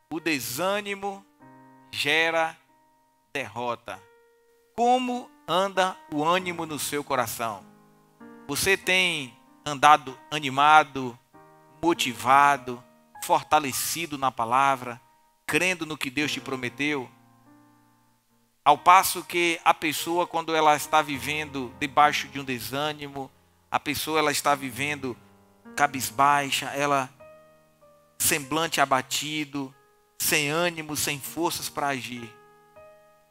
O desânimo gera derrota. Como anda o ânimo no seu coração? Você tem andado animado, motivado, fortalecido na palavra, crendo no que Deus te prometeu? Ao passo que a pessoa, quando ela está vivendo debaixo de um desânimo, a pessoa ela está vivendo cabisbaixa, ela semblante abatido, sem ânimo, sem forças para agir.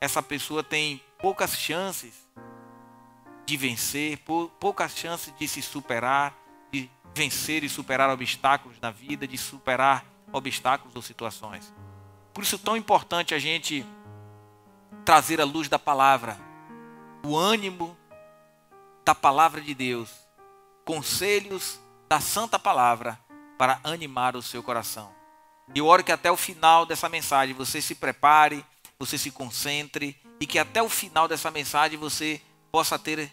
Essa pessoa tem poucas chances de vencer, poucas chances de se superar, de vencer e superar obstáculos na vida, de superar obstáculos ou situações. Por isso é tão importante a gente trazer a luz da palavra, o ânimo da palavra de Deus, conselhos da santa palavra para animar o seu coração. E eu oro que até o final dessa mensagem você se prepare, você se concentre e que até o final dessa mensagem você possa ter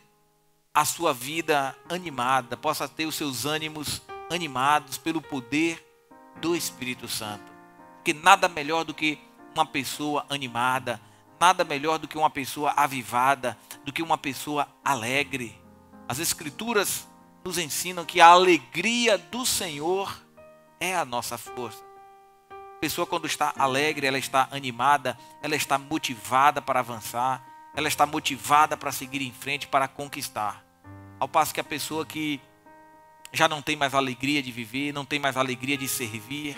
a sua vida animada, possa ter os seus ânimos animados pelo poder do Espírito Santo. Porque nada melhor do que uma pessoa animada, nada melhor do que uma pessoa avivada, do que uma pessoa alegre. As Escrituras nos ensinam que a alegria do Senhor é a nossa força. A pessoa, quando está alegre, ela está animada, ela está motivada para avançar, ela está motivada para seguir em frente, para conquistar. Ao passo que a pessoa que já não tem mais alegria de viver, não tem mais alegria de servir,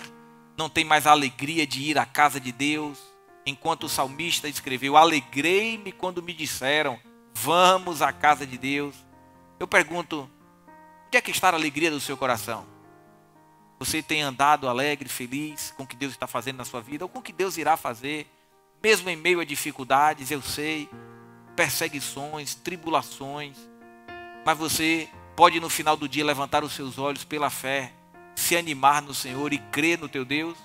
não tem mais alegria de ir à casa de Deus, enquanto o salmista escreveu: alegrei-me quando me disseram, vamos à casa de Deus. Eu pergunto, onde é que está a alegria do seu coração? Você tem andado alegre, feliz com o que Deus está fazendo na sua vida, ou com o que Deus irá fazer, mesmo em meio a dificuldades, eu sei, perseguições, tribulações, mas você pode no final do dia levantar os seus olhos pela fé, se animar no Senhor e crer no teu Deus,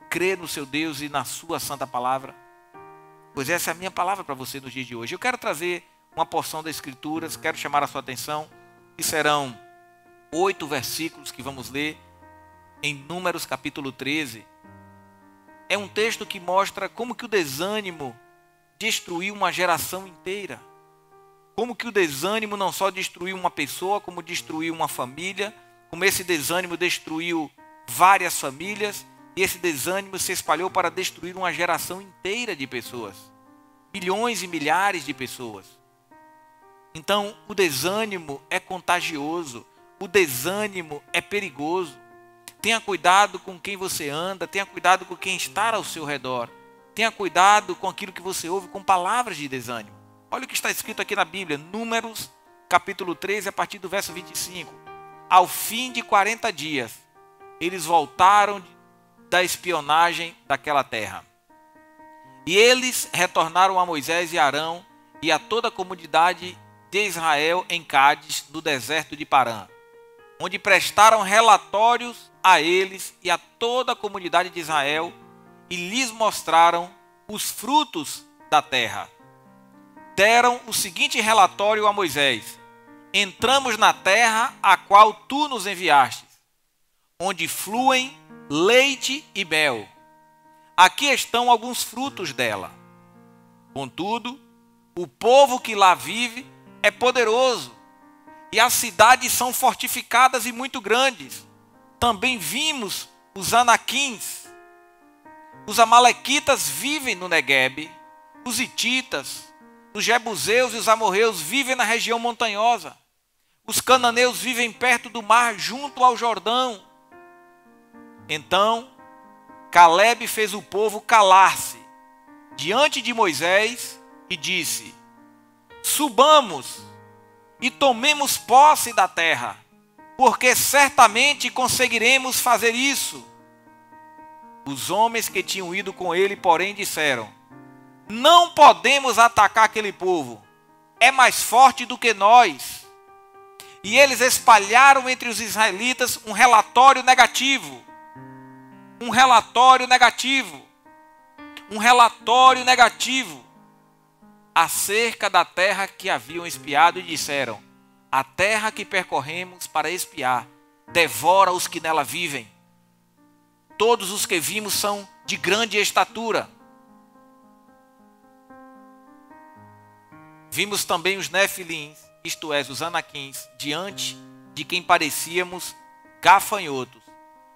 crer no seu Deus e na sua santa palavra. Pois essa é a minha palavra para você nos dias de hoje. Eu quero trazer uma porção das Escrituras, quero chamar a sua atenção, que serão 8 versículos que vamos ler em Números capítulo 13. É um texto que mostra como que o desânimo destruiu uma geração inteira. Como que o desânimo não só destruiu uma pessoa, como destruiu uma família, como esse desânimo destruiu várias famílias, e esse desânimo se espalhou para destruir uma geração inteira de pessoas. Milhões e milhares de pessoas. Então, o desânimo é contagioso, o desânimo é perigoso. Tenha cuidado com quem você anda, tenha cuidado com quem está ao seu redor. Tenha cuidado com aquilo que você ouve, com palavras de desânimo. Olha o que está escrito aqui na Bíblia, Números, capítulo 13, a partir do verso 25. Ao fim de 40 dias, eles voltaram da espionagem daquela terra. E eles retornaram a Moisés e Arão e a toda a comunidade de Israel em Cádiz, no deserto de Parã, onde prestaram relatórios a eles e a toda a comunidade de Israel e lhes mostraram os frutos da terra. Deram o seguinte relatório a Moisés: entramos na terra a qual tu nos enviastes, onde fluem leite e mel. Aqui estão alguns frutos dela. Contudo, o povo que lá vive é poderoso, e as cidades são fortificadas e muito grandes. Também vimos os anaquins. Os amalequitas vivem no Neguebe. Os hititas, os jebuseus e os amorreus vivem na região montanhosa. Os cananeus vivem perto do mar, junto ao Jordão. Então, Calebe fez o povo calar-se diante de Moisés e disse: subamos e tomemos posse da terra, porque certamente conseguiremos fazer isso. Os homens que tinham ido com ele, porém, disseram: não podemos atacar aquele povo, é mais forte do que nós. E eles espalharam entre os israelitas um relatório negativo. Um relatório negativo. Um relatório negativo acerca da terra que haviam espiado, e disseram: a terra que percorremos para espiar devora os que nela vivem. Todos os que vimos são de grande estatura. Vimos também os Nefilins, isto é, os Anaquins, diante de quem parecíamos gafanhotos,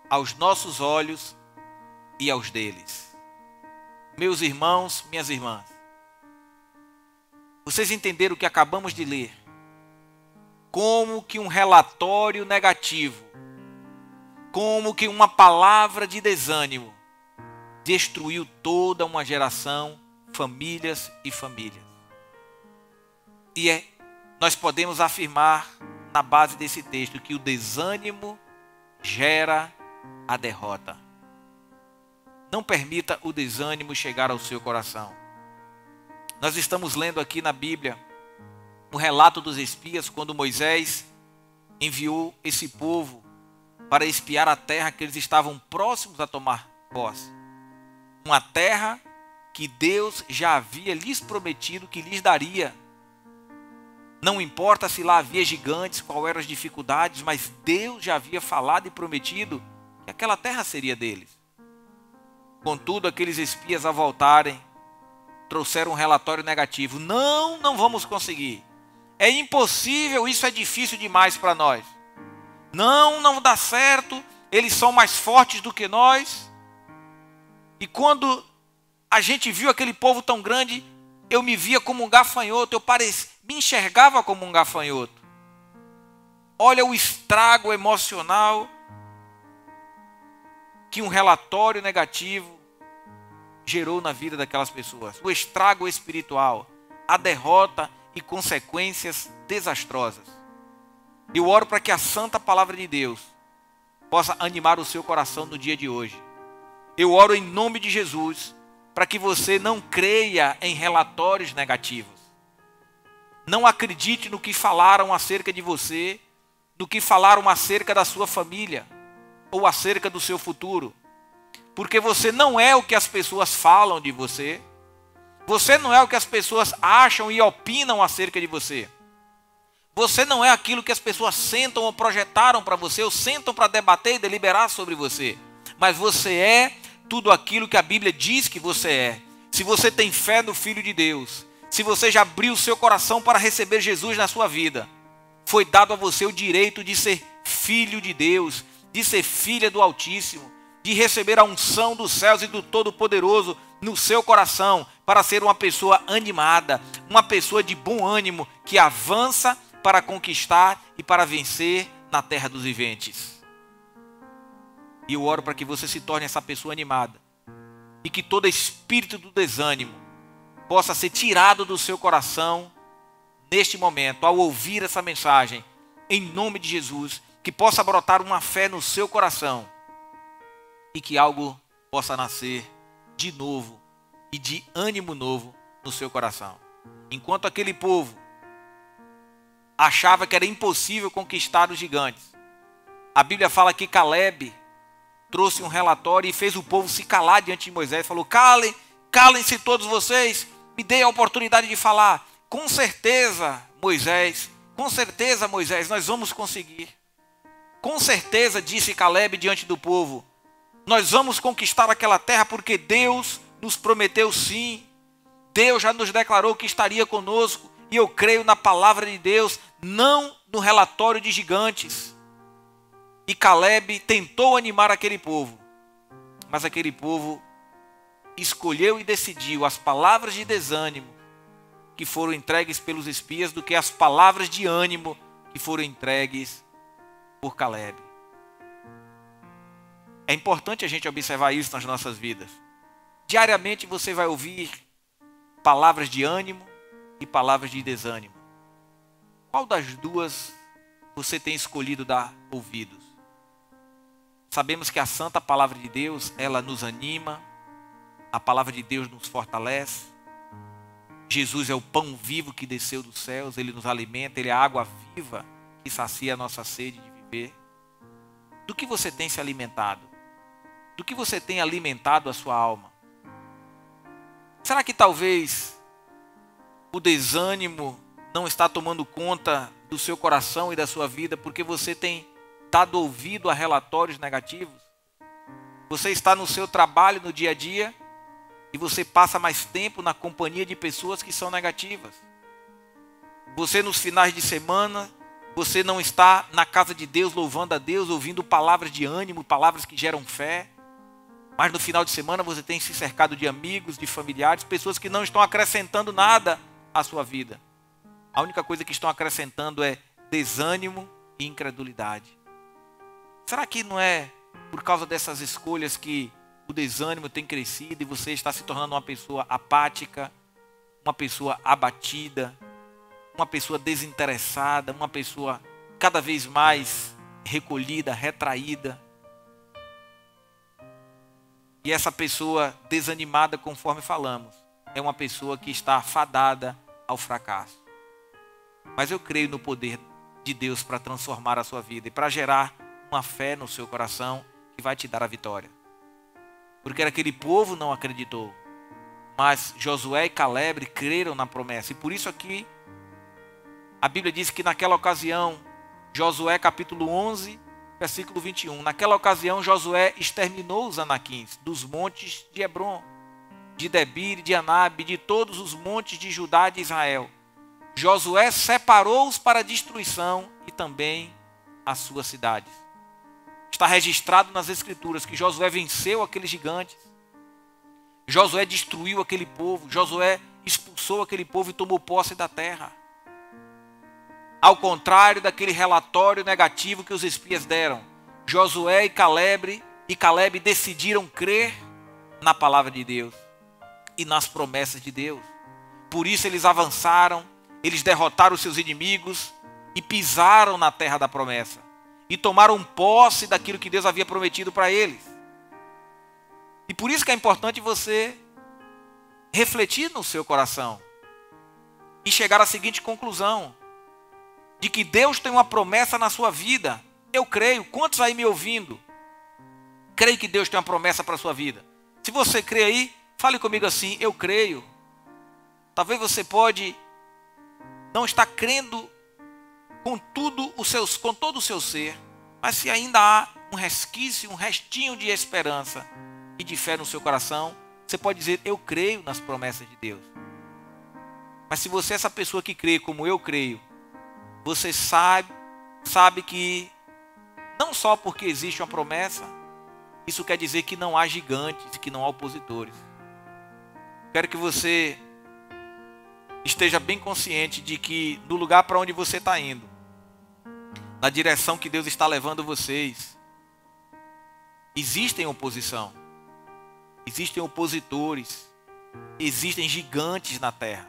aos nossos olhos e aos deles. Meus irmãos, minhas irmãs, vocês entenderam o que acabamos de ler? Como que um relatório negativo, como que uma palavra de desânimo destruiu toda uma geração, famílias e famílias. E nós podemos afirmar na base desse texto que o desânimo gera a derrota. Não permita o desânimo chegar ao seu coração. Nós estamos lendo aqui na Bíblia o relato dos espias quando Moisés enviou esse povo para espiar a terra que eles estavam próximos a tomar posse. Uma terra que Deus já havia lhes prometido que lhes daria. Não importa se lá havia gigantes, quais eram as dificuldades, mas Deus já havia falado e prometido que aquela terra seria deles. Contudo, aqueles espias, ao voltarem, trouxeram um relatório negativo. Não vamos conseguir. É impossível, isso é difícil demais para nós. Não dá certo, eles são mais fortes do que nós. E quando a gente viu aquele povo tão grande, eu me via como um gafanhoto, me enxergava como um gafanhoto. Olha o estrago emocional que um relatório negativo gerou na vida daquelas pessoas. O estrago espiritual, a derrota e consequências desastrosas. Eu oro para que a santa palavra de Deus possa animar o seu coração no dia de hoje. Eu oro em nome de Jesus para que você não creia em relatórios negativos. Não acredite no que falaram acerca de você, no que falaram acerca da sua família ou acerca do seu futuro. Porque você não é o que as pessoas falam de você. Você não é o que as pessoas acham e opinam acerca de você. Você não é aquilo que as pessoas sentam ou projetaram para você, ou sentam para debater e deliberar sobre você. Mas você é tudo aquilo que a Bíblia diz que você é. Se você tem fé no Filho de Deus, se você já abriu o seu coração para receber Jesus na sua vida, foi dado a você o direito de ser filho de Deus, de ser filha do Altíssimo, de receber a unção dos céus e do Todo-Poderoso no seu coração, para ser uma pessoa animada, uma pessoa de bom ânimo, que avança para conquistar e para vencer na terra dos viventes. E eu oro para que você se torne essa pessoa animada, e que todo espírito do desânimo possa ser tirado do seu coração neste momento, ao ouvir essa mensagem, em nome de Jesus, que possa brotar uma fé no seu coração, e que algo possa nascer de novo e de ânimo novo no seu coração. Enquanto aquele povo achava que era impossível conquistar os gigantes, a Bíblia fala que Caleb trouxe um relatório e fez o povo se calar diante de Moisés. Falou: calem-se todos vocês, me deem a oportunidade de falar. Com certeza, Moisés, nós vamos conseguir. Com certeza, disse Caleb diante do povo, nós vamos conquistar aquela terra porque Deus nos prometeu sim. Deus já nos declarou que estaria conosco, e eu creio na palavra de Deus, não no relatório de gigantes. E Caleb tentou animar aquele povo, mas aquele povo escolheu e decidiu as palavras de desânimo que foram entregues pelos espias do que as palavras de ânimo que foram entregues por Caleb. É importante a gente observar isso nas nossas vidas. Diariamente você vai ouvir palavras de ânimo e palavras de desânimo. Qual das duas você tem escolhido dar ouvidos? Sabemos que a santa palavra de Deus, ela nos anima, a palavra de Deus nos fortalece. Jesus é o pão vivo que desceu dos céus, ele nos alimenta, ele é a água viva que sacia a nossa sede de viver. Do que você tem se alimentado? Do que você tem alimentado a sua alma? Será que talvez o desânimo não está tomando conta do seu coração e da sua vida porque você tem dado ouvido a relatórios negativos? Você está no seu trabalho no dia a dia e você passa mais tempo na companhia de pessoas que são negativas. Você nos finais de semana, você não está na casa de Deus louvando a Deus, ouvindo palavras de ânimo, palavras que geram fé. Mas no final de semana você tem se cercado de amigos, de familiares, pessoas que não estão acrescentando nada à sua vida. A única coisa que estão acrescentando é desânimo e incredulidade. Será que não é por causa dessas escolhas que o desânimo tem crescido e você está se tornando uma pessoa apática, uma pessoa abatida, uma pessoa desinteressada, uma pessoa cada vez mais recolhida, retraída? E essa pessoa desanimada, conforme falamos, é uma pessoa que está fadada ao fracasso. Mas eu creio no poder de Deus para transformar a sua vida e para gerar uma fé no seu coração que vai te dar a vitória. Porque aquele povo não acreditou, mas Josué e Caleb creram na promessa. E por isso aqui a Bíblia diz que naquela ocasião, Josué capítulo 11, versículo 21, naquela ocasião Josué exterminou os anaquins dos montes de Hebron, de Debir, de Anabe, de todos os montes de Judá e de Israel. Josué separou-os para destruição e também as suas cidades. Está registrado nas Escrituras que Josué venceu aqueles gigantes. Josué destruiu aquele povo. Josué expulsou aquele povo e tomou posse da terra. Ao contrário daquele relatório negativo que os espias deram, Josué e Caleb decidiram crer na palavra de Deus e nas promessas de Deus. Por isso eles avançaram, eles derrotaram os seus inimigos e pisaram na terra da promessa. E tomaram posse daquilo que Deus havia prometido para eles. E por isso que é importante você refletir no seu coração e chegar à seguinte conclusão: de que Deus tem uma promessa na sua vida. Eu creio. Quantos aí me ouvindo creem que Deus tem uma promessa para a sua vida? Se você crê aí, fale comigo assim: eu creio. Talvez você pode não estar crendo com todo o seu ser, mas se ainda há um resquício, um restinho de esperança e de fé no seu coração, você pode dizer: eu creio nas promessas de Deus. Mas se você é essa pessoa que crê como eu creio, você sabe que não só porque existe uma promessa, isso quer dizer que não há gigantes e que não há opositores. Quero que você esteja bem consciente de que no lugar para onde você está indo, na direção que Deus está levando vocês, existem oposição, existem opositores, existem gigantes na terra.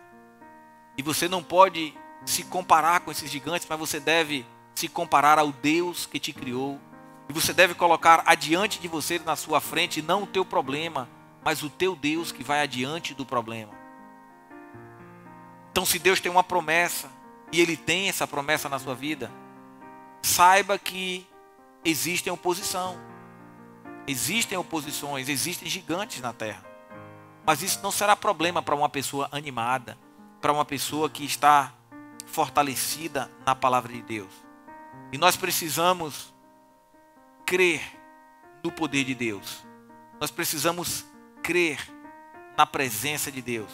E você não pode se comparar com esses gigantes, mas você deve se comparar ao Deus que te criou. E você deve colocar adiante de você, na sua frente, não o teu problema, mas o teu Deus que vai adiante do problema. Então, se Deus tem uma promessa, e Ele tem essa promessa na sua vida, saiba que existem oposição, existem oposições, existem gigantes na terra. Mas isso não será problema para uma pessoa animada, para uma pessoa que está fortalecida na palavra de Deus. E nós precisamos crer no poder de Deus. Nós precisamos crer na presença de Deus.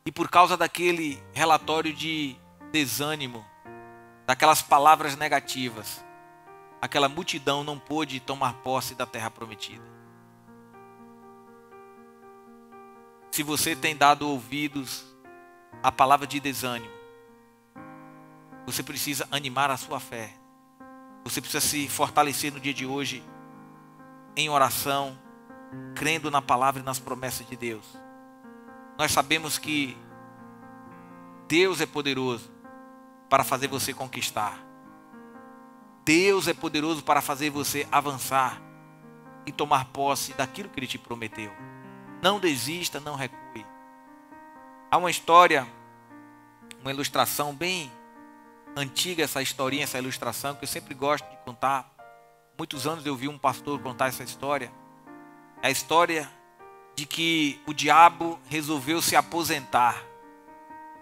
E por causa daquele relatório de desânimo, daquelas palavras negativas, aquela multidão não pôde tomar posse da terra prometida. Se você tem dado ouvidos à palavra de desânimo, você precisa animar a sua fé. Você precisa se fortalecer no dia de hoje em oração, crendo na palavra e nas promessas de Deus. Nós sabemos que Deus é poderoso para fazer você conquistar. Deus é poderoso para fazer você avançar e tomar posse daquilo que Ele te prometeu. Não desista, não recue. Há uma história, uma ilustração bem antiga, essa historinha, essa ilustração, que eu sempre gosto de contar. Muitos anos eu vi um pastor contar essa história. É a história de que o diabo resolveu se aposentar.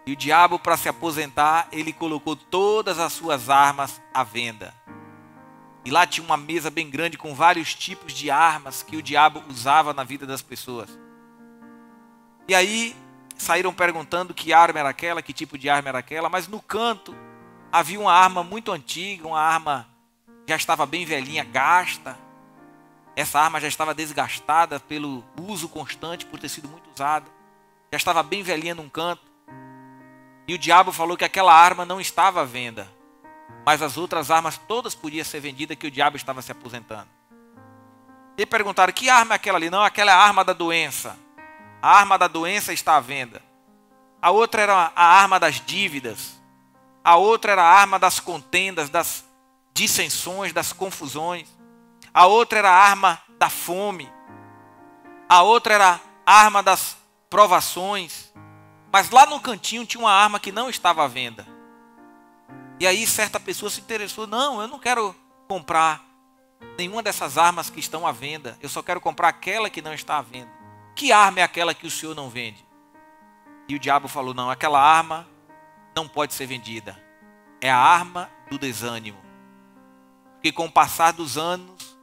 E o diabo, para se aposentar, ele colocou todas as suas armas à venda. E lá tinha uma mesa bem grande com vários tipos de armas que o diabo usava na vida das pessoas. E aí saíram perguntando que arma era aquela, que tipo de arma era aquela, mas no canto havia uma arma muito antiga, uma arma já estava bem velhinha, gasta. Essa arma já estava desgastada pelo uso constante, por ter sido muito usada. Já estava bem velhinha num canto. E o diabo falou que aquela arma não estava à venda, mas as outras armas todas podiam ser vendidas, que o diabo estava se aposentando. E perguntaram, que arma é aquela ali? Não, aquela é a arma da doença. A arma da doença está à venda. A outra era a arma das dívidas. A outra era a arma das contendas, das dissensões, das confusões. A outra era a arma da fome. A outra era a arma das provações. Mas lá no cantinho tinha uma arma que não estava à venda. E aí certa pessoa se interessou. Não, eu não quero comprar nenhuma dessas armas que estão à venda. Eu só quero comprar aquela que não está à venda. Que arma é aquela que o Senhor não vende? E o diabo falou, não, aquela arma não pode ser vendida. É a arma do desânimo. Porque com o passar dos anos,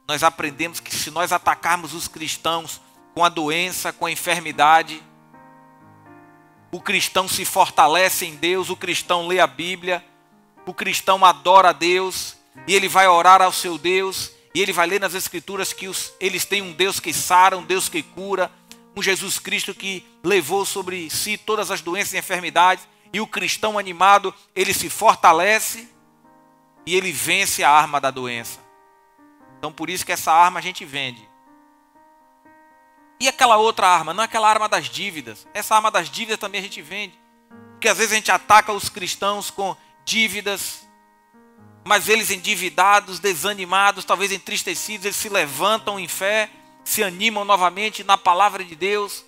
nós aprendemos que se nós atacarmos os cristãos com a doença, com a enfermidade, o cristão se fortalece em Deus, o cristão lê a Bíblia, o cristão adora a Deus, e ele vai orar ao seu Deus, e ele vai ler nas Escrituras que eles têm um Deus que sara, um Deus que cura, um Jesus Cristo que levou sobre si todas as doenças e enfermidades, e o cristão animado, ele se fortalece, e ele vence a arma da doença. Então por isso que essa arma a gente vende. E aquela outra arma? Não é aquela arma das dívidas. Essa arma das dívidas também a gente vende. Porque às vezes a gente ataca os cristãos com dívidas, mas eles endividados, desanimados, talvez entristecidos, eles se levantam em fé, se animam novamente na palavra de Deus,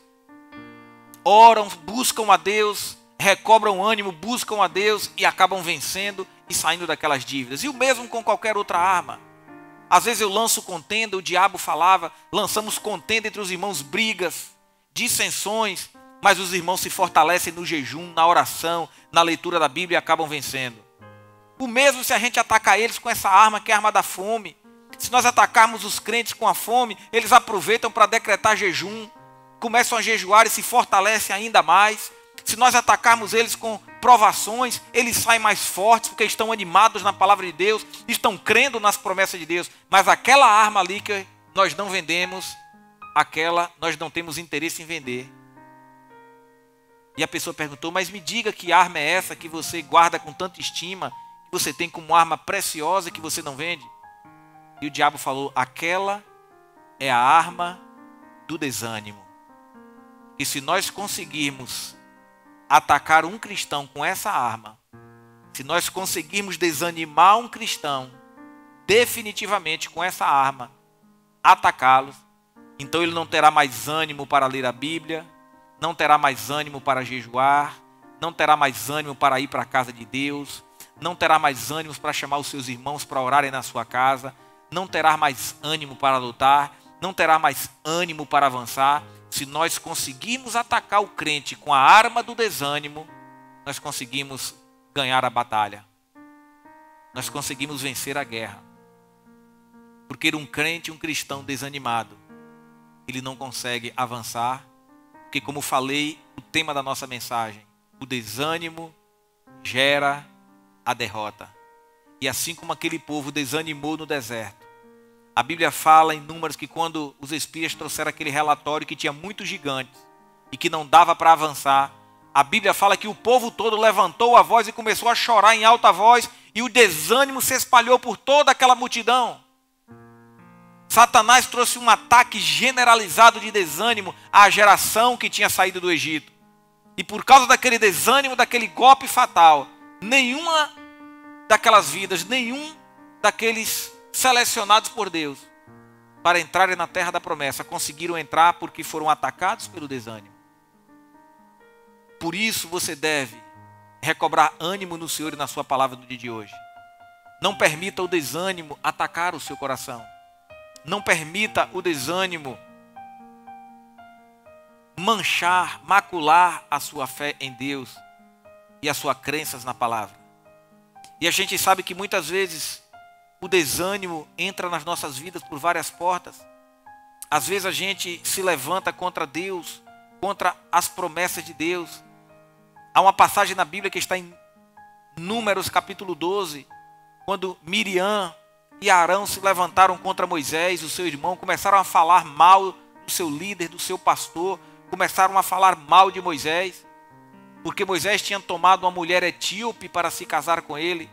oram, buscam a Deus, recobram ânimo, buscam a Deus e acabam vencendo e saindo daquelas dívidas. E o mesmo com qualquer outra arma. Às vezes eu lanço contenda, o diabo falava, lançamos contenda entre os irmãos, brigas, dissensões, mas os irmãos se fortalecem no jejum, na oração, na leitura da Bíblia e acabam vencendo. O mesmo se a gente atacar eles com essa arma, que é a arma da fome. Se nós atacarmos os crentes com a fome, eles aproveitam para decretar jejum, começam a jejuar e se fortalecem ainda mais. Se nós atacarmos eles com provações, eles saem mais fortes, porque estão animados na palavra de Deus, estão crendo nas promessas de Deus. Mas aquela arma ali que nós não vendemos, aquela nós não temos interesse em vender. E a pessoa perguntou, mas me diga que arma é essa que você guarda com tanta estima, que você tem como arma preciosa que você não vende? E o diabo falou, aquela é a arma do desânimo. E se nós conseguirmos atacar um cristão com essa arma, se nós conseguirmos desanimar um cristão definitivamente com essa arma, atacá-los, então ele não terá mais ânimo para ler a Bíblia, não terá mais ânimo para jejuar, não terá mais ânimo para ir para a casa de Deus, não terá mais ânimos para chamar os seus irmãos para orarem na sua casa, não terá mais ânimo para lutar, não terá mais ânimo para avançar. Se nós conseguirmos atacar o crente com a arma do desânimo, nós conseguimos ganhar a batalha. Nós conseguimos vencer a guerra. Porque um crente, um cristão desanimado, ele não consegue avançar. Porque como falei, o tema da nossa mensagem, o desânimo gera a derrota. E assim como aquele povo desanimou no deserto, a Bíblia fala em Números que quando os espias trouxeram aquele relatório que tinha muitos gigantes e que não dava para avançar, a Bíblia fala que o povo todo levantou a voz e começou a chorar em alta voz e o desânimo se espalhou por toda aquela multidão. Satanás trouxe um ataque generalizado de desânimo à geração que tinha saído do Egito. E por causa daquele desânimo, daquele golpe fatal, nenhuma daquelas vidas, nenhum daqueles selecionados por Deus para entrarem na terra da promessa conseguiram entrar porque foram atacados pelo desânimo. Por isso você deve recobrar ânimo no Senhor e na sua palavra do dia de hoje. Não permita o desânimo atacar o seu coração. Não permita o desânimo manchar, macular a sua fé em Deus e as suas crenças na palavra. E a gente sabe que muitas vezes o desânimo entra nas nossas vidas por várias portas. Às vezes a gente se levanta contra Deus, contra as promessas de Deus. Há uma passagem na Bíblia que está em Números capítulo 12, quando Miriam e Arão se levantaram contra Moisés, o seu irmão, começaram a falar mal do seu líder, do seu pastor, começaram a falar mal de Moisés, porque Moisés tinha tomado uma mulher etíope para se casar com ele.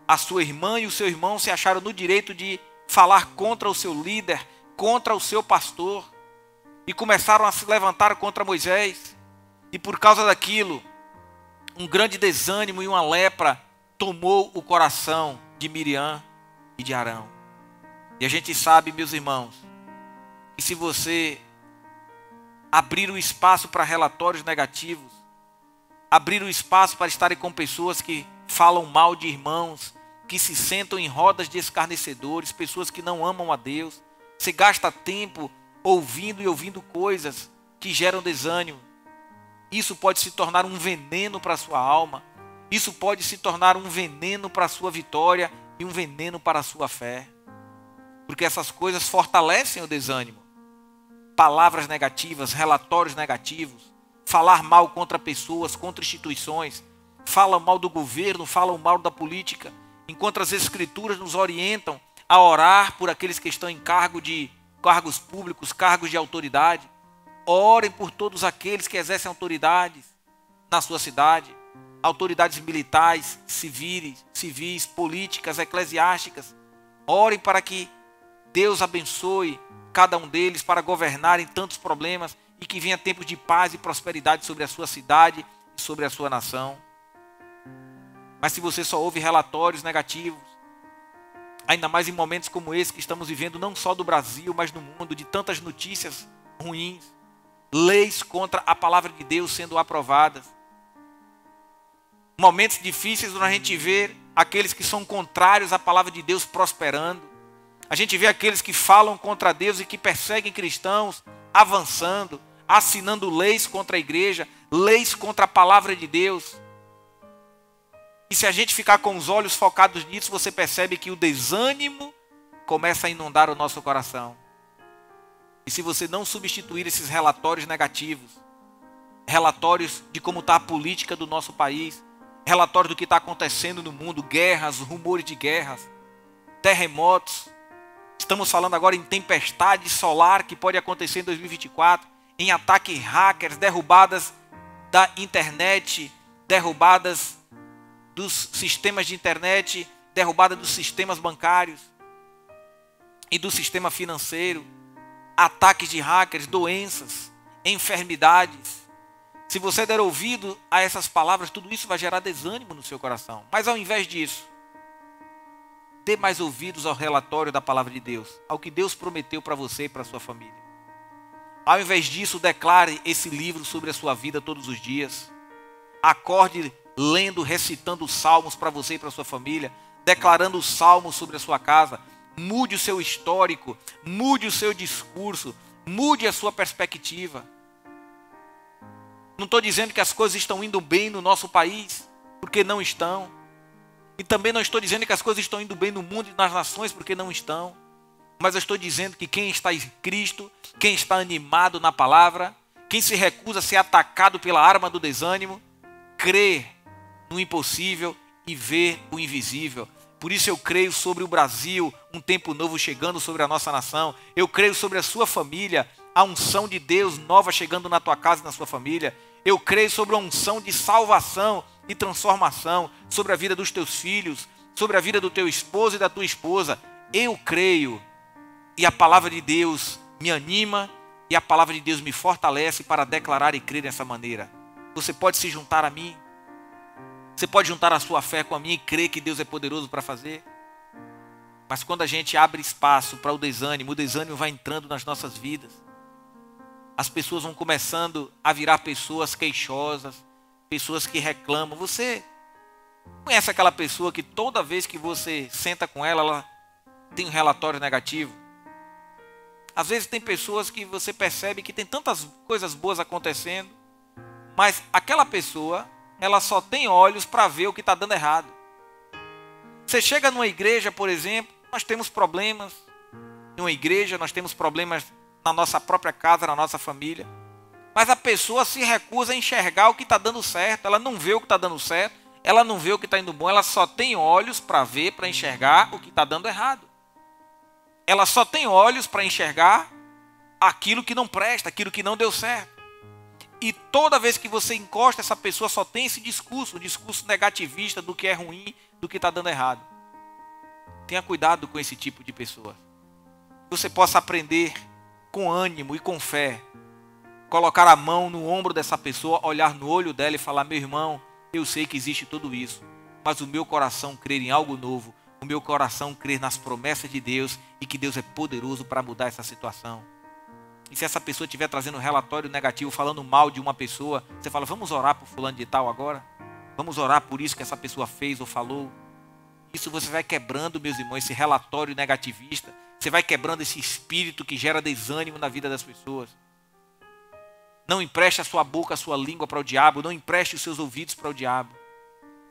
A sua irmã e o seu irmão se acharam no direito de falar contra o seu líder, contra o seu pastor, e começaram a se levantar contra Moisés. E por causa daquilo, um grande desânimo e uma lepra tomou o coração de Miriam e de Arão. E a gente sabe, meus irmãos, que se você abrir o espaço para relatórios negativos, abrir o espaço para estarem com pessoas que falam mal de irmãos, que se sentam em rodas de escarnecedores, pessoas que não amam a Deus, você gasta tempo ouvindo coisas que geram desânimo. Isso pode se tornar um veneno para a sua alma. Isso pode se tornar um veneno para a sua vitória e um veneno para a sua fé. Porque essas coisas fortalecem o desânimo. Palavras negativas, relatórios negativos, falar mal contra pessoas, contra instituições, falam mal do governo, falam mal da política, enquanto as Escrituras nos orientam a orar por aqueles que estão em cargos públicos, cargos de autoridade. Orem por todos aqueles que exercem autoridades na sua cidade, autoridades militares, civis, políticas, eclesiásticas. Orem para que Deus abençoe cada um deles para governarem tantos problemas e que venha tempos de paz e prosperidade sobre a sua cidade e sobre a sua nação. Mas se você só ouve relatórios negativos, ainda mais em momentos como esse que estamos vivendo, não só do Brasil, mas no mundo, de tantas notícias ruins, leis contra a palavra de Deus sendo aprovadas, momentos difíceis onde a gente vê aqueles que são contrários à palavra de Deus prosperando, a gente vê aqueles que falam contra Deus e que perseguem cristãos avançando, assinando leis contra a igreja, leis contra a palavra de Deus. E se a gente ficar com os olhos focados nisso, você percebe que o desânimo começa a inundar o nosso coração. E se você não substituir esses relatórios negativos, relatórios de como está a política do nosso país, relatórios do que está acontecendo no mundo, guerras, rumores de guerras, terremotos, estamos falando agora em tempestade solar que pode acontecer em 2024, em ataques hackers, derrubadas da internet, derrubadas dos sistemas de internet, derrubada dos sistemas bancários e do sistema financeiro, ataques de hackers, doenças, enfermidades. Se você der ouvido a essas palavras, tudo isso vai gerar desânimo no seu coração. Mas ao invés disso, dê mais ouvidos ao relatório da palavra de Deus, ao que Deus prometeu para você e para a sua família. Ao invés disso, declare esse livro sobre a sua vida todos os dias. Acorde lendo, recitando os salmos para você e para a sua família, declarando os salmos sobre a sua casa. Mude o seu histórico, mude o seu discurso, mude a sua perspectiva. Não estou dizendo que as coisas estão indo bem no nosso país, porque não estão. E também não estou dizendo que as coisas estão indo bem no mundo e nas nações, porque não estão. Mas eu estou dizendo que quem está em Cristo, quem está animado na palavra, quem se recusa a ser atacado pela arma do desânimo, crê no impossível e vê o invisível. Por isso eu creio sobre o Brasil, um tempo novo chegando sobre a nossa nação. Eu creio sobre a sua família, a unção de Deus nova chegando na tua casa e na sua família. Eu creio sobre a unção de salvação e transformação sobre a vida dos teus filhos, sobre a vida do teu esposo e da tua esposa. Eu creio e a palavra de Deus me anima e a palavra de Deus me fortalece para declarar e crer dessa maneira. Você pode se juntar a mim. Você pode juntar a sua fé com a minha e crer que Deus é poderoso para fazer. Mas quando a gente abre espaço para o desânimo vai entrando nas nossas vidas. As pessoas vão começando a virar pessoas queixosas, pessoas que reclamam. Você conhece aquela pessoa que toda vez que você senta com ela, ela tem um relatório negativo? Às vezes tem pessoas que você percebe que tem tantas coisas boas acontecendo, mas aquela pessoa, ela só tem olhos para ver o que está dando errado. Você chega numa igreja, por exemplo, nós temos problemas em uma igreja, nós temos problemas na nossa própria casa, na nossa família. Mas a pessoa se recusa a enxergar o que está dando certo, ela não vê o que está dando certo, ela não vê o que está indo bom, ela só tem olhos para ver, para enxergar o que está dando errado. Ela só tem olhos para enxergar aquilo que não presta, aquilo que não deu certo. E toda vez que você encosta, essa pessoa só tem esse discurso, um discurso negativista do que é ruim, do que está dando errado. Tenha cuidado com esse tipo de pessoa. Você possa aprender com ânimo e com fé, colocar a mão no ombro dessa pessoa, olhar no olho dela e falar: meu irmão, eu sei que existe tudo isso, mas o meu coração crer em algo novo, o meu coração crer nas promessas de Deus e que Deus é poderoso para mudar essa situação. E se essa pessoa estiver trazendo um relatório negativo, falando mal de uma pessoa, você fala: vamos orar por fulano de tal agora? Vamos orar por isso que essa pessoa fez ou falou? Isso você vai quebrando, meus irmãos, esse relatório negativista. Você vai quebrando esse espírito que gera desânimo na vida das pessoas. Não empreste a sua boca, a sua língua para o diabo. Não empreste os seus ouvidos para o diabo.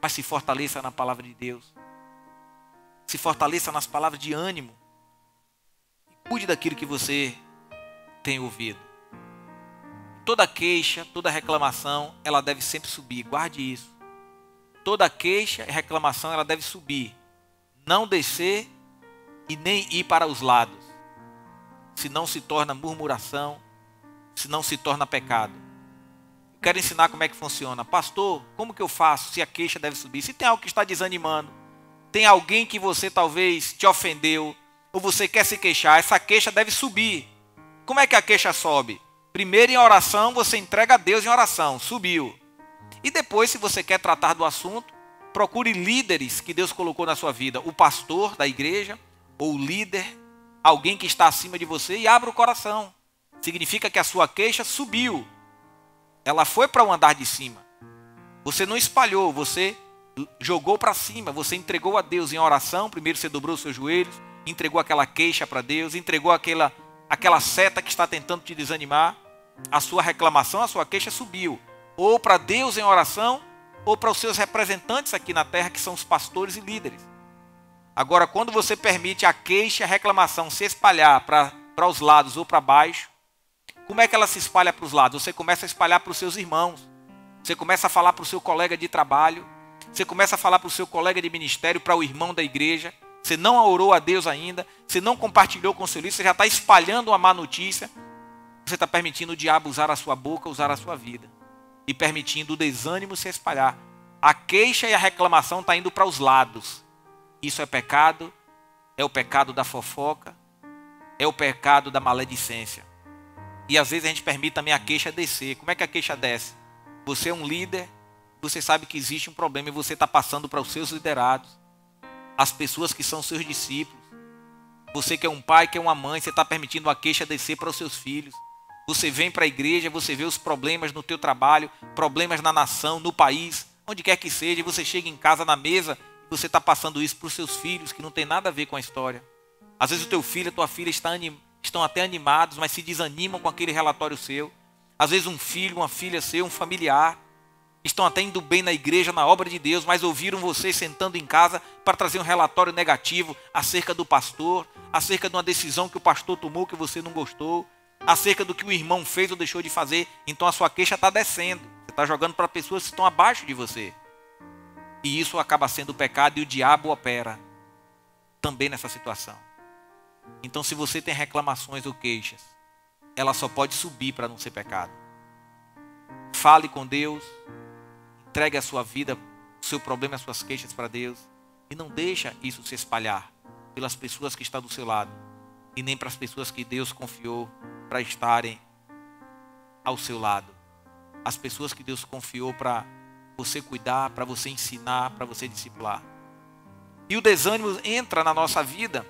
Mas se fortaleça na palavra de Deus. Se fortaleça nas palavras de ânimo. E cuide daquilo que você tem ouvido. Toda queixa, toda reclamação, ela deve sempre subir. Guarde isso. Toda queixa e reclamação, ela deve subir. Não descer e nem ir para os lados. Senão se torna murmuração, senão se torna pecado. Eu quero ensinar como é que funciona. Pastor, como que eu faço se a queixa deve subir? Se tem algo que está desanimando, tem alguém que você talvez te ofendeu, ou você quer se queixar, essa queixa deve subir. Como é que a queixa sobe? Primeiro em oração, você entrega a Deus em oração, subiu. E depois, se você quer tratar do assunto, procure líderes que Deus colocou na sua vida. O pastor da igreja, ou o líder, alguém que está acima de você, e abra o coração. Significa que a sua queixa subiu. Ela foi para o andar de cima. Você não espalhou, você jogou para cima, você entregou a Deus em oração. Primeiro você dobrou os seus joelhos, entregou aquela queixa para Deus, entregou aquela seta que está tentando te desanimar. A sua reclamação, a sua queixa subiu. Ou para Deus em oração, ou para os seus representantes aqui na terra, que são os pastores e líderes. Agora, quando você permite a queixa e a reclamação se espalhar para os lados ou para baixo, como é que ela se espalha para os lados? Você começa a espalhar para os seus irmãos. Você começa a falar para o seu colega de trabalho. Você começa a falar para o seu colega de ministério, para o irmão da igreja. Você não orou a Deus ainda. Você não compartilhou com o seu líder. Você já está espalhando uma má notícia. Você está permitindo o diabo usar a sua boca, usar a sua vida. E permitindo o desânimo se espalhar. A queixa e a reclamação estão indo para os lados. Isso é pecado. É o pecado da fofoca. É o pecado da maledicência. E às vezes a gente permite também a queixa descer. Como é que a queixa desce? Você é um líder, você sabe que existe um problema e você está passando para os seus liderados, as pessoas que são seus discípulos. Você que é um pai, que é uma mãe, você está permitindo a queixa descer para os seus filhos. Você vem para a igreja, você vê os problemas no teu trabalho, problemas na nação, no país, onde quer que seja, e você chega em casa na mesa e você está passando isso para os seus filhos, que não tem nada a ver com a história. Às vezes o teu filho, a tua filha estão até animados, mas se desanimam com aquele relatório seu. Às vezes um filho, uma filha seu, um familiar, estão até indo bem na igreja, na obra de Deus, mas ouviram você sentando em casa para trazer um relatório negativo acerca do pastor, acerca de uma decisão que o pastor tomou que você não gostou, acerca do que o irmão fez ou deixou de fazer. Então a sua queixa está descendo. Você está jogando para pessoas que estão abaixo de você. E isso acaba sendo pecado e o diabo opera também nessa situação. Então, se você tem reclamações ou queixas, ela só pode subir para não ser pecado. Fale com Deus, entregue a sua vida, o seu problema, as suas queixas para Deus, e não deixa isso se espalhar pelas pessoas que estão do seu lado, e nem para as pessoas que Deus confiou para estarem ao seu lado. As pessoas que Deus confiou para você cuidar, para você ensinar, para você discipular. E o desânimo entra na nossa vida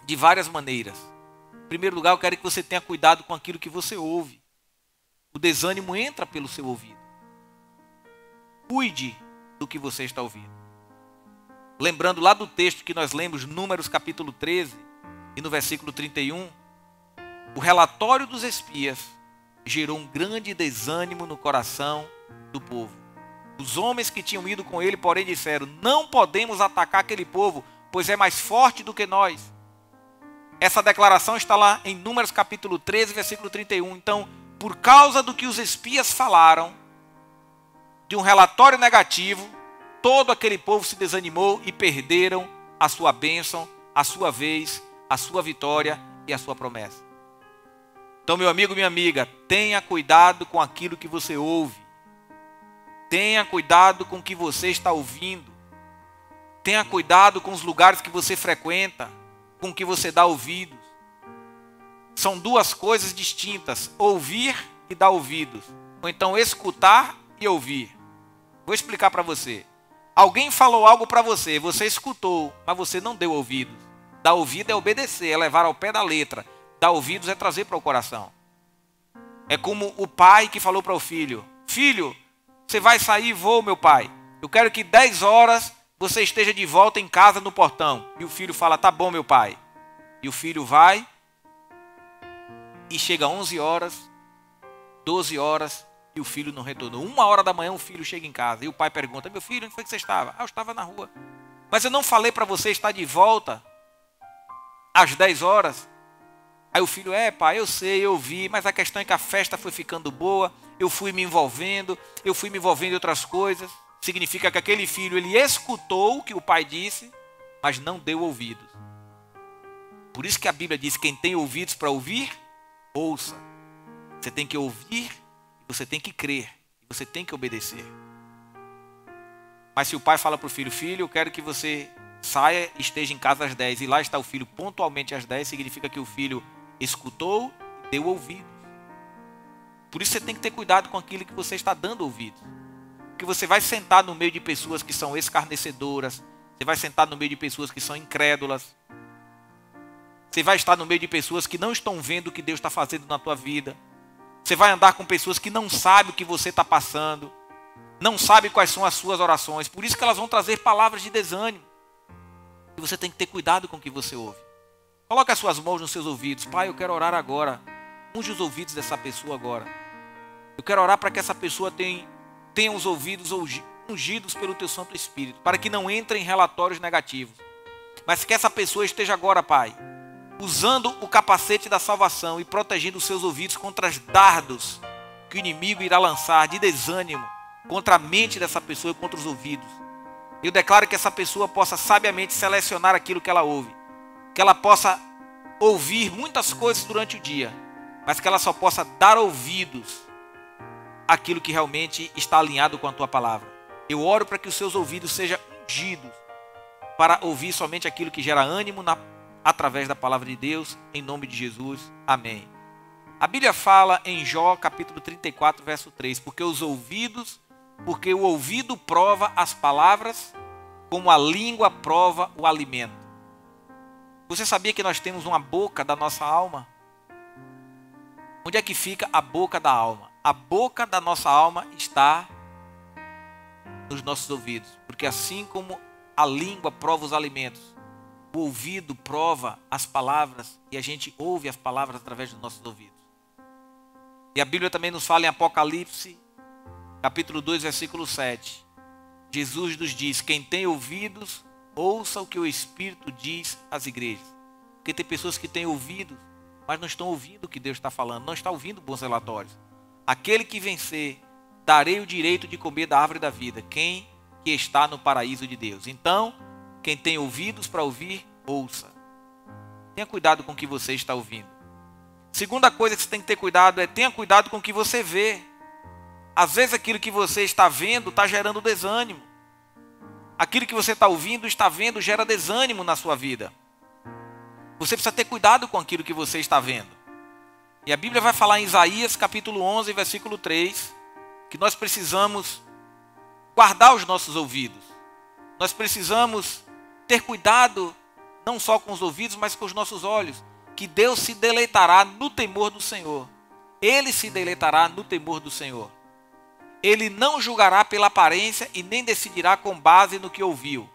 de várias maneiras. Em primeiro lugar, eu quero que você tenha cuidado com aquilo que você ouve. O desânimo entra pelo seu ouvido. Cuide do que você está ouvindo. Lembrando lá do texto que nós lemos, Números capítulo 13, e no versículo 31, o relatório dos espias gerou um grande desânimo no coração do povo. Os homens que tinham ido com ele, porém, disseram: não podemos atacar aquele povo, pois é mais forte do que nós. Essa declaração está lá em Números capítulo 13, versículo 31. Então, por causa do que os espias falaram, de um relatório negativo, todo aquele povo se desanimou e perderam a sua bênção, a sua vez, a sua vitória e a sua promessa. Então, meu amigo, minha amiga, tenha cuidado com aquilo que você ouve. Tenha cuidado com o que você está ouvindo. Tenha cuidado com os lugares que você frequenta, com o que você dá ouvidos. São duas coisas distintas: ouvir e dar ouvidos. Ou então escutar e ouvir. Vou explicar para você. Alguém falou algo para você, você escutou, mas você não deu ouvidos. Dar ouvido é obedecer, é levar ao pé da letra. Dar ouvidos é trazer para o coração. É como o pai que falou para o filho: filho, você vai sair, vou, meu pai. Eu quero que 10 horas você esteja de volta em casa no portão. E o filho fala: tá bom, meu pai. E o filho vai e chega 11 horas, 12 horas e o filho não retornou. 1 hora da manhã o filho chega em casa e o pai pergunta: meu filho, onde foi que você estava? Eu estava na rua. Mas eu não falei para você estar de volta às 10 horas? Aí o filho: pai, eu sei, eu vi, mas a questão é que a festa foi ficando boa, eu fui me envolvendo em outras coisas. Significa que aquele filho, ele escutou o que o pai disse, mas não deu ouvidos. Por isso que a Bíblia diz: quem tem ouvidos para ouvir, ouça. Você tem que ouvir, você tem que crer, você tem que obedecer. Mas se o pai fala para o filho: filho, eu quero que você saia e esteja em casa às 10, e lá está o filho pontualmente às 10, significa que o filho escutou e deu ouvidos. Por isso você tem que ter cuidado com aquilo que você está dando ouvidos. Porque você vai sentar no meio de pessoas que são escarnecedoras, você vai sentar no meio de pessoas que são incrédulas, você vai estar no meio de pessoas que não estão vendo o que Deus está fazendo na tua vida. Você vai andar com pessoas que não sabem o que você está passando, não sabem quais são as suas orações. Por isso que elas vão trazer palavras de desânimo. E você tem que ter cuidado com o que você ouve. Coloque as suas mãos nos seus ouvidos. Pai, eu quero orar agora. Unge os ouvidos dessa pessoa agora. Eu quero orar para que essa pessoa tenha os ouvidos ungidos pelo teu Santo Espírito, para que não entre em relatórios negativos. Mas que essa pessoa esteja agora, Pai, usando o capacete da salvação e protegendo os seus ouvidos contra os dardos que o inimigo irá lançar de desânimo contra a mente dessa pessoa e contra os ouvidos. Eu declaro que essa pessoa possa sabiamente selecionar aquilo que ela ouve, que ela possa ouvir muitas coisas durante o dia, mas que ela só possa dar ouvidos àquilo que realmente está alinhado com a tua palavra. Eu oro para que os seus ouvidos sejam ungidos para ouvir somente aquilo que gera ânimo através da palavra de Deus, em nome de Jesus. Amém. A Bíblia fala em Jó capítulo 34, verso 3, porque o ouvido prova as palavras, como a língua prova o alimento. Você sabia que nós temos uma boca da nossa alma? Onde é que fica a boca da alma? A boca da nossa alma está nos nossos ouvidos, porque assim como a língua prova os alimentos, o ouvido prova as palavras e a gente ouve as palavras através dos nossos ouvidos. E a Bíblia também nos fala em Apocalipse, capítulo 2, versículo 7. Jesus nos diz: quem tem ouvidos, ouça o que o Espírito diz às igrejas. Porque tem pessoas que têm ouvidos, mas não estão ouvindo o que Deus está falando, não estão ouvindo bons relatórios. Aquele que vencer, darei o direito de comer da árvore da vida, quem que está no paraíso de Deus. Então, quem tem ouvidos para ouvir, ouça. Tenha cuidado com o que você está ouvindo. Segunda coisa que você tem que ter cuidado é: tenha cuidado com o que você vê. Às vezes aquilo que você está vendo está gerando desânimo. Aquilo que você está ouvindo, está vendo, gera desânimo na sua vida. Você precisa ter cuidado com aquilo que você está vendo. E a Bíblia vai falar em Isaías capítulo 11, versículo 3, que nós precisamos guardar os nossos ouvidos. Nós precisamos ter cuidado não só com os ouvidos, mas com os nossos olhos. Que Deus se deleitará no temor do Senhor. Ele se deleitará no temor do Senhor. Ele não julgará pela aparência e nem decidirá com base no que ouviu.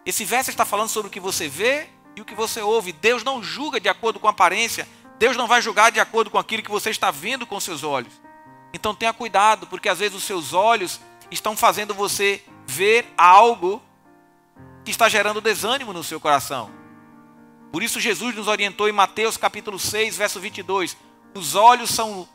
Esse verso está falando sobre o que você vê e o que você ouve. Deus não julga de acordo com a aparência. Deus não vai julgar de acordo com aquilo que você está vendo com seus olhos. Então tenha cuidado, porque às vezes os seus olhos, estão fazendo você ver algo que está gerando desânimo no seu coração. Por isso Jesus nos orientou em Mateus capítulo 6, verso 22. Os olhos são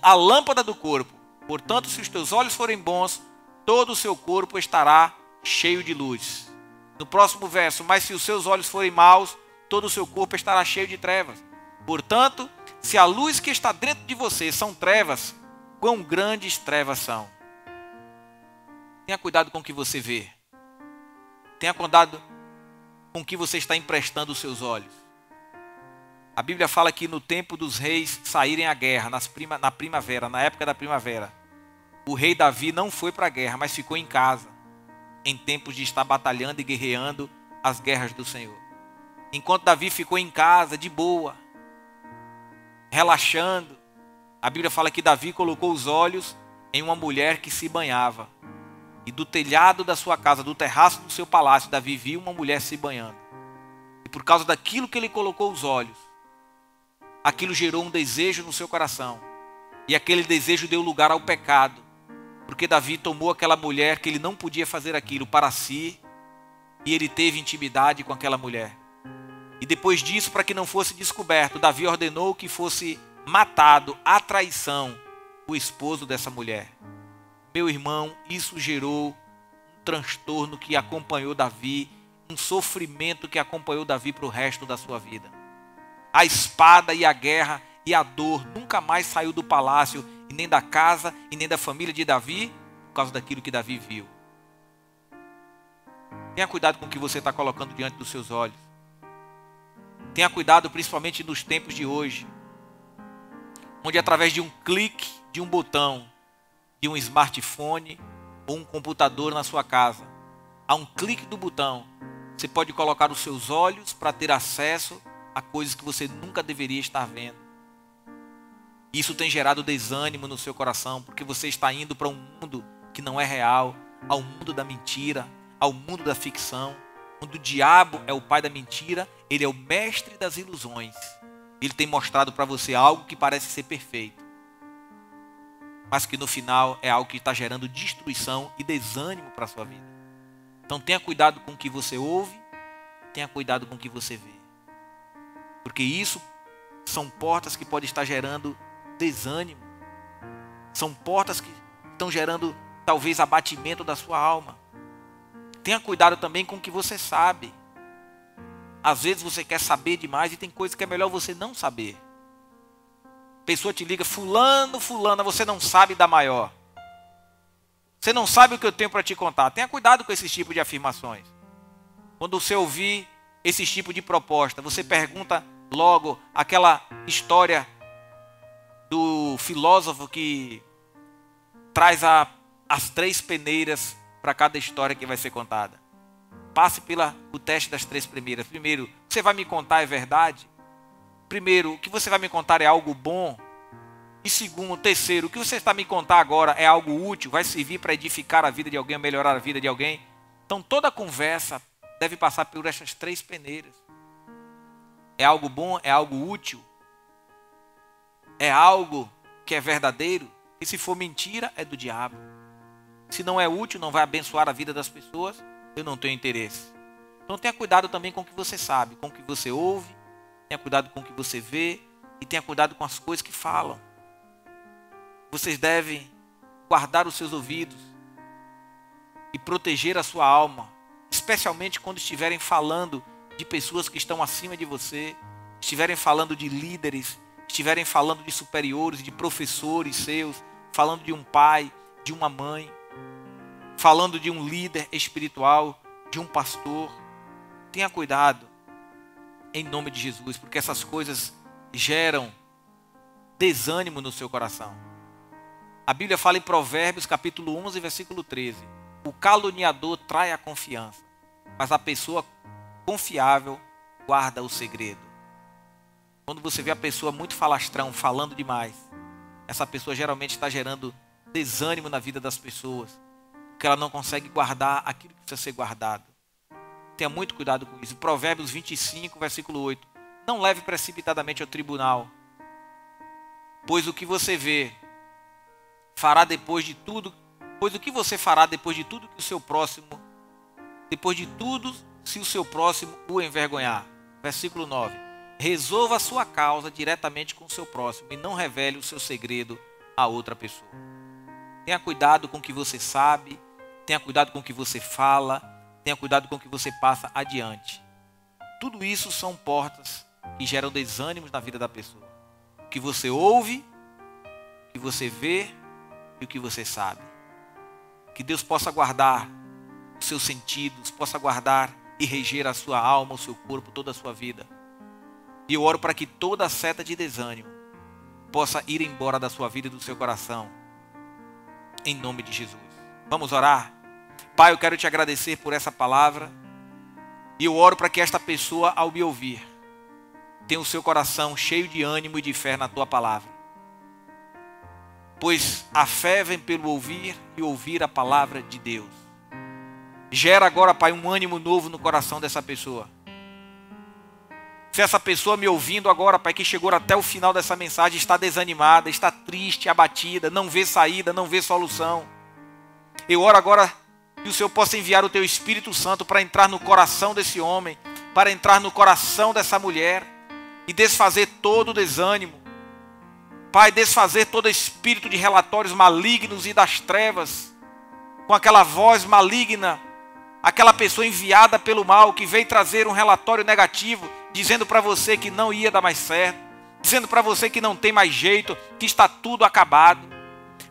a lâmpada do corpo. Portanto, se os teus olhos forem bons, todo o seu corpo estará cheio de luz. No próximo verso, mas se os seus olhos forem maus, todo o seu corpo estará cheio de trevas. Portanto, se a luz que está dentro de você são trevas, quão grandes trevas são. Tenha cuidado com o que você vê. Tenha cuidado com o que você está emprestando os seus olhos. A Bíblia fala que no tempo dos reis saírem à guerra, na primavera, na época da primavera, o rei Davi não foi para a guerra, mas ficou em casa, em tempos de estar batalhando e guerreando as guerras do Senhor. Enquanto Davi ficou em casa, de boa, relaxando, a Bíblia fala que Davi colocou os olhos em uma mulher que se banhava. E do telhado da sua casa, do terraço do seu palácio, Davi viu uma mulher se banhando. E por causa daquilo que ele colocou os olhos, aquilo gerou um desejo no seu coração. E aquele desejo deu lugar ao pecado. Porque Davi tomou aquela mulher que ele não podia fazer aquilo para si. E ele teve intimidade com aquela mulher. E depois disso, para que não fosse descoberto, Davi ordenou que fosse matado à traição o esposo dessa mulher. Meu irmão, isso gerou um transtorno que acompanhou Davi, um sofrimento que acompanhou Davi para o resto da sua vida. A espada e a guerra e a dor nunca mais saiu do palácio, e nem da casa, e nem da família de Davi, por causa daquilo que Davi viu. Tenha cuidado com o que você está colocando diante dos seus olhos. Tenha cuidado principalmente nos tempos de hoje, onde através de um clique, de um botão, de um smartphone ou um computador na sua casa, a um clique do botão, você pode colocar os seus olhos para ter acesso a coisas que você nunca deveria estar vendo. Isso tem gerado desânimo no seu coração, porque você está indo para um mundo que não é real, ao mundo da mentira, ao mundo da ficção, onde o diabo é o pai da mentira, ele é o mestre das ilusões. Ele tem mostrado para você algo que parece ser perfeito, mas que no final é algo que está gerando destruição e desânimo para a sua vida. Então tenha cuidado com o que você ouve, tenha cuidado com o que você vê. Porque isso são portas que podem estar gerando desânimo. São portas que estão gerando talvez abatimento da sua alma. Tenha cuidado também com o que você sabe. Às vezes você quer saber demais e tem coisas que é melhor você não saber. Pessoa te liga, fulano, fulana, você não sabe da maior. Você não sabe o que eu tenho para te contar. Tenha cuidado com esse tipo de afirmações. Quando você ouvir esse tipo de proposta, você pergunta logo aquela história do filósofo que traz as 3 peneiras para cada história que vai ser contada. Passe o teste das 3 primeiras. Primeiro, você vai me contar é verdade? Primeiro, o que você vai me contar é algo bom? E segundo, terceiro, o que você está me contar agora é algo útil? Vai servir para edificar a vida de alguém, melhorar a vida de alguém? Então toda conversa deve passar por essas 3 peneiras. É algo bom? É algo útil? É algo que é verdadeiro? E se for mentira, é do diabo. Se não é útil, não vai abençoar a vida das pessoas, eu não tenho interesse. Então tenha cuidado também com o que você sabe, com o que você ouve, tenha cuidado com o que você vê e tenha cuidado com as coisas que falam. Vocês devem guardar os seus ouvidos e proteger a sua alma, especialmente quando estiverem falando de pessoas que estão acima de você, estiverem falando de líderes, estiverem falando de superiores, de professores seus, falando de um pai, de uma mãe, falando de um líder espiritual, de um pastor. Tenha cuidado, em nome de Jesus, porque essas coisas geram desânimo no seu coração. A Bíblia fala em Provérbios capítulo 11, versículo 13. O caluniador trai a confiança, mas a pessoa confiável guarda o segredo. Quando você vê a pessoa muito falastrão, falando demais, essa pessoa geralmente está gerando desânimo na vida das pessoas, porque ela não consegue guardar aquilo que precisa ser guardado. Tenha muito cuidado com isso. Provérbios 25, versículo 8. Não leve precipitadamente ao tribunal, pois o que você vê fará depois de tudo Pois o que você fará depois de tudo que o seu próximo, depois de tudo, se o seu próximo o envergonhar? Versículo 9. Resolva a sua causa diretamente com o seu próximo e não revele o seu segredo a outra pessoa. Tenha cuidado com o que você sabe, tenha cuidado com o que você fala, tenha cuidado com o que você passa adiante. Tudo isso são portas que geram desânimos na vida da pessoa. O que você ouve, o que você vê e o que você sabe. Que Deus possa guardar os seus sentidos, possa guardar e reger a sua alma, o seu corpo, toda a sua vida. E eu oro para que toda seta de desânimo possa ir embora da sua vida e do seu coração. Em nome de Jesus. Vamos orar? Pai, eu quero te agradecer por essa palavra. E eu oro para que esta pessoa, ao me ouvir, tenha o seu coração cheio de ânimo e de fé na tua palavra. Pois a fé vem pelo ouvir e ouvir a palavra de Deus. Gera agora, Pai, um ânimo novo no coração dessa pessoa. Se essa pessoa me ouvindo agora, Pai, que chegou até o final dessa mensagem, está desanimada, está triste, abatida, não vê saída, não vê solução. Eu oro agora que o Senhor possa enviar o teu Espírito Santo para entrar no coração desse homem, para entrar no coração dessa mulher e desfazer todo o desânimo. Pai, desfazer todo espírito de relatórios malignos e das trevas, com aquela voz maligna, aquela pessoa enviada pelo mal que veio trazer um relatório negativo, dizendo para você que não ia dar mais certo, dizendo para você que não tem mais jeito, que está tudo acabado.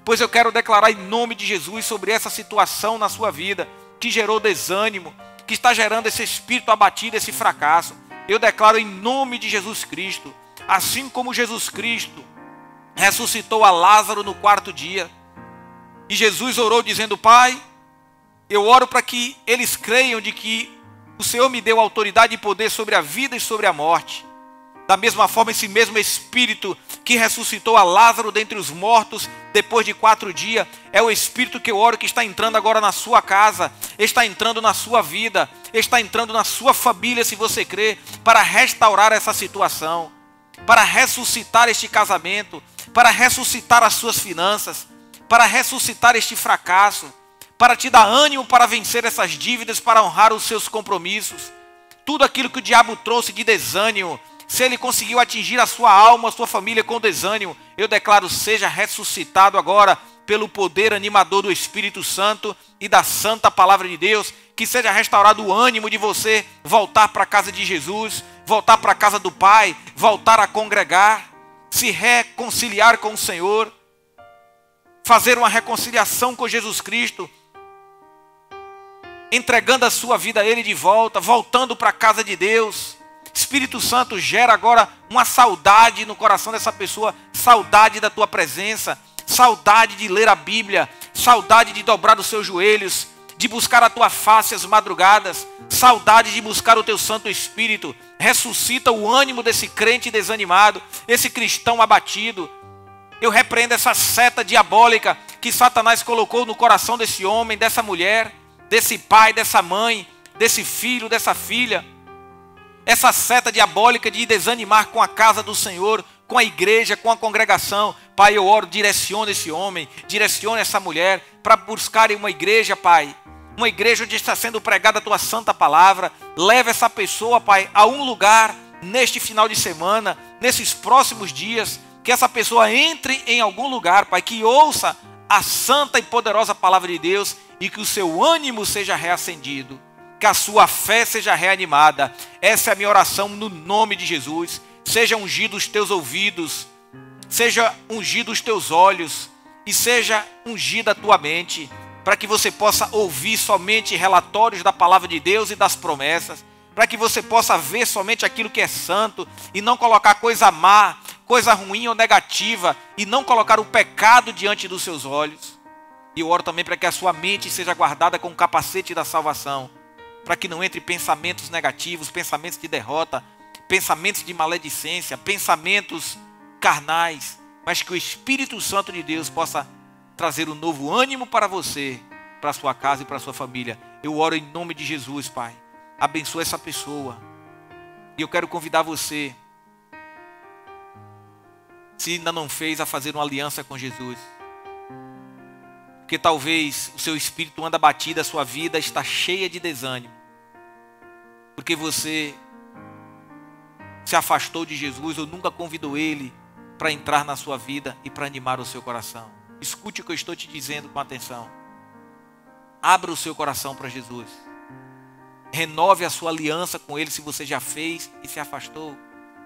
Pois eu quero declarar em nome de Jesus sobre essa situação na sua vida, que gerou desânimo, que está gerando esse espírito abatido, esse fracasso. Eu declaro em nome de Jesus Cristo, assim como Jesus Cristo ressuscitou a Lázaro no quarto dia, e Jesus orou dizendo: Pai, eu oro para que eles creiam de que o Senhor me deu autoridade e poder sobre a vida e sobre a morte. Da mesma forma, esse mesmo Espírito que ressuscitou a Lázaro dentre os mortos depois de 4 dias, é o Espírito que eu oro que está entrando agora na sua casa, está entrando na sua vida, está entrando na sua família, se você crê, para restaurar essa situação, para ressuscitar este casamento, para ressuscitar as suas finanças, para ressuscitar este fracasso, para te dar ânimo para vencer essas dívidas, para honrar os seus compromissos. Tudo aquilo que o diabo trouxe de desânimo, se ele conseguiu atingir a sua alma, a sua família com desânimo, eu declaro, seja ressuscitado agora pelo poder animador do Espírito Santo e da santa palavra de Deus, que seja restaurado o ânimo de você voltar para a casa de Jesus, voltar para a casa do Pai, voltar a congregar, se reconciliar com o Senhor, fazer uma reconciliação com Jesus Cristo, entregando a sua vida a Ele de volta, voltando para a casa de Deus. Espírito Santo, gera agora uma saudade no coração dessa pessoa, saudade da tua presença, saudade de ler a Bíblia, saudade de dobrar os seus joelhos, de buscar a tua face às madrugadas, saudade de buscar o teu Santo Espírito. Ressuscita o ânimo desse crente desanimado, esse cristão abatido. Eu repreendo essa seta diabólica que Satanás colocou no coração desse homem, dessa mulher, desse pai, dessa mãe, desse filho, dessa filha. Essa seta diabólica de desanimar com a casa do Senhor, com a igreja, com a congregação. Pai, eu oro, direciona esse homem, direciona essa mulher para buscarem uma igreja, Pai. Uma igreja onde está sendo pregada a tua santa palavra. Leva essa pessoa, Pai, a um lugar neste final de semana, nesses próximos dias. Que essa pessoa entre em algum lugar, Pai, que ouça a santa e poderosa palavra de Deus e que o seu ânimo seja reacendido. Que a sua fé seja reanimada. Essa é a minha oração no nome de Jesus. Seja ungido os teus ouvidos, seja ungido os teus olhos e seja ungida a tua mente, para que você possa ouvir somente relatórios da palavra de Deus e das promessas, para que você possa ver somente aquilo que é santo e não colocar coisa má, coisa ruim ou negativa, e não colocar o pecado diante dos seus olhos. E eu oro também para que a sua mente seja guardada com o capacete da salvação, para que não entre pensamentos negativos, pensamentos de derrota, pensamentos de maledicência, pensamentos carnais, mas que o Espírito Santo de Deus possa trazer um novo ânimo para você, para a sua casa e para a sua família. Eu oro em nome de Jesus, Pai. Abençoa essa pessoa. E eu quero convidar você, se ainda não fez, a fazer uma aliança com Jesus. Porque talvez o seu espírito anda batido, a sua vida está cheia de desânimo. Porque você se afastou de Jesus ou nunca convidou Ele para entrar na sua vida e para animar o seu coração. Escute o que eu estou te dizendo com atenção. Abra o seu coração para Jesus. Renove a sua aliança com Ele se você já fez e se afastou.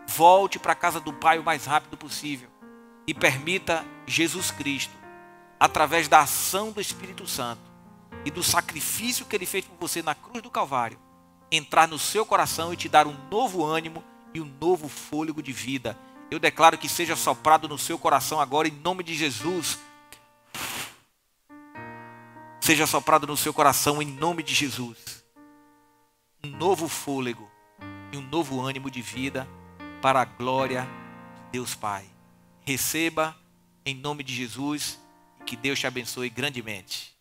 Volte para a casa do Pai o mais rápido possível. E permita Jesus Cristo, através da ação do Espírito Santo e do sacrifício que Ele fez por você na cruz do Calvário, entrar no seu coração e te dar um novo ânimo e um novo fôlego de vida. Eu declaro que seja soprado no seu coração agora, em nome de Jesus. Seja soprado no seu coração, em nome de Jesus, um novo fôlego e um novo ânimo de vida para a glória de Deus Pai. Receba em nome de Jesus e que Deus te abençoe grandemente.